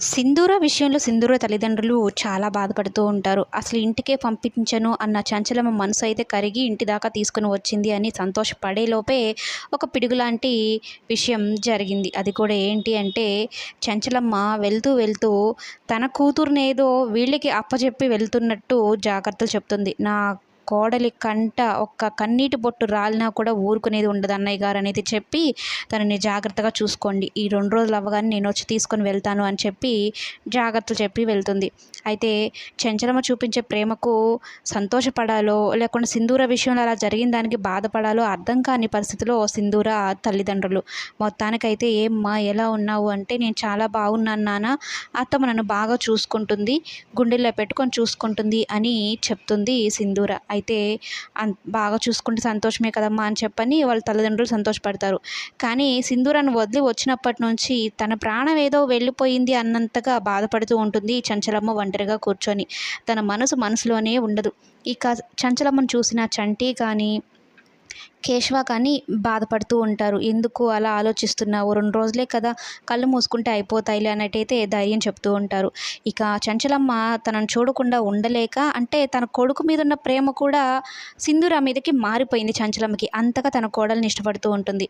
సింధూర విషయంలో సింధూర తల్లిదండ్రులు చాలా బాధపడుతూ ఉంటారు. అసలు ఇంటికే పంపించను అన్న చంచలమ్మ మనసు అయితే కరిగి ఇంటి దాకా తీసుకొని వచ్చింది అని సంతోషపడేలోపే ఒక పిడుగులాంటి విషయం జరిగింది. అది కూడా ఏంటి అంటే చంచలమ్మ వెళ్తూ వెళ్తూ తన కూతురునేదో వీళ్ళకి అప్పజెప్పి వెళ్తున్నట్టు జాగ్రత్తలు చెప్తుంది. నా కోడలి కంట ఒక్క కన్నీటి బొట్టు రాలినా కూడా ఊరుకునేది ఉండదు అన్నయ్య గారు అనేది చెప్పి తనని జాగ్రత్తగా చూసుకోండి. ఈ 2 రోజులు అవ్వగానే నేను వచ్చి తీసుకొని వెళ్తాను అని చెప్పి జాగ్రత్తలు చెప్పి వెళ్తుంది. అయితే చెంచలమ్మ చూపించే ప్రేమకు సంతోషపడాలో లేకుంటే సింధూర విషయంలో అలా జరిగిన దానికి బాధపడాలో అర్థం కాని పరిస్థితిలో సింధూర తల్లిదండ్రులు. మొత్తానికైతే ఏమ్మా ఎలా ఉన్నావు అంటే నేను చాలా బాగున్నాను నాన్న, అత్తమ్మ నన్ను బాగా చూసుకుంటుంది, గుండెల్లో పెట్టుకొని చూసుకుంటుంది అని చెప్తుంది సింధూర. అయితే బాగా చూసుకుంటే సంతోషమే కదమ్మా అని చెప్పని వాళ్ళ తల్లిదండ్రులు సంతోషపడతారు. కానీ సింధూరాన్ని వదిలి వచ్చినప్పటి నుంచి తన ప్రాణం ఏదో వెళ్ళిపోయింది అన్నంతగా బాధపడుతూ ఉంటుంది చంచలమ్మ ఒంటరిగా కూర్చొని. తన మనసులోనే ఉండదు. ఇక చంచలమ్మను చూసిన చంటి కానీ కేశవ కానీ బాధపడుతూ ఉంటారు. ఎందుకు అలా ఆలోచిస్తున్నావు, 2 రోజులే కదా, కళ్ళు మూసుకుంటే అయిపోతాయిలే అన్నట్టయితే ధైర్యం చెప్తూ ఉంటారు. ఇక చంచలమ్మ తనను చూడకుండా ఉండలేక, అంటే తన కొడుకు మీద ఉన్న ప్రేమ కూడా సింధూర మీదకి మారిపోయింది చంచలమ్మకి. అంతగా తన కోడల్ని ఇష్టపడుతూ ఉంటుంది.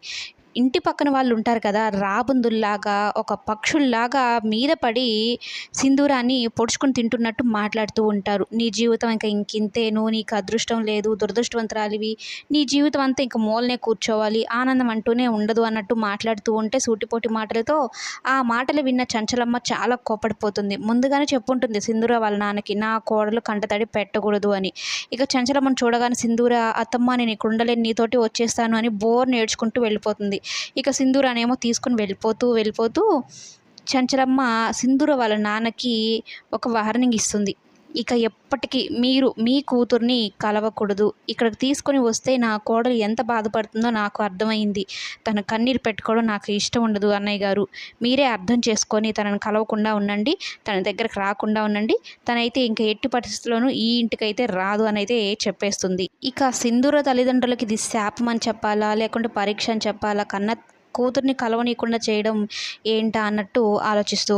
ఇంటి పక్కన వాళ్ళు ఉంటారు కదా, రాబందుల్లాగా ఒక పక్షుల్లాగా మీద పడి సింధూరాన్ని పొడుచుకొని తింటున్నట్టు మాట్లాడుతూ ఉంటారు. నీ జీవితం ఇంకింతే, నువ్వు నీకు అదృష్టం లేదు, దురదృష్టవంతురాలివి, నీ జీవితం అంతా ఇంక మూలనే కూర్చోవాలి, ఆనందం అంటూనే ఉండదు అన్నట్టు మాట్లాడుతూ ఉంటే సూటిపోటి మాటలతో ఆ మాటలు విన్న చంచలమ్మ చాలా కోపడిపోతుంది. ముందుగానే చెప్పుంటుంది సింధూర వాళ్ళ నాన్నకి, నా కోడలు కంటతడి పెట్టకూడదు అని. ఇక చంచలమ్మను చూడగానే సింధూర, అత్తమ్మ నేను ఇక్కడ ఉండలేను, నీతోటి వచ్చేస్తాను అని బోర్ నేడ్చుకుంటూ వెళ్ళిపోతుంది. ఇక సింధూరానేమో తీసుకుని వెళ్ళిపోతూ చంచలమ్మ సింధూర వాళ్ళ నాన్నకి ఒక వార్నింగ్ ఇస్తుంది. ఇక ఎప్పటికీ మీరు మీ కూతుర్ని కలవకూడదు, ఇక్కడికి తీసుకొని వస్తే నా కోడలు ఎంత బాధపడుతుందో నాకు అర్థమైంది, తన కన్నీరు పెట్టుకోవడం నాకు ఇష్టం ఉండదు అన్నయ్య గారు, మీరే అర్థం చేసుకొని తనను కలవకుండా ఉండండి, తన దగ్గరకు రాకుండా ఉండండి, తనైతే ఇంకా ఎట్టి పరిస్థితుల్లోనూ ఈ ఇంటికైతే రాదు అని అయితే చెప్పేస్తుంది. ఇక సింధూర తల్లిదండ్రులకి ఇది శాపం అని చెప్పాలా లేకుంటే పరీక్ష అని చెప్పాలా, కన్న కూతుర్ని కలవనీయకుండా చేయడం ఏంటా అన్నట్టు ఆలోచిస్తూ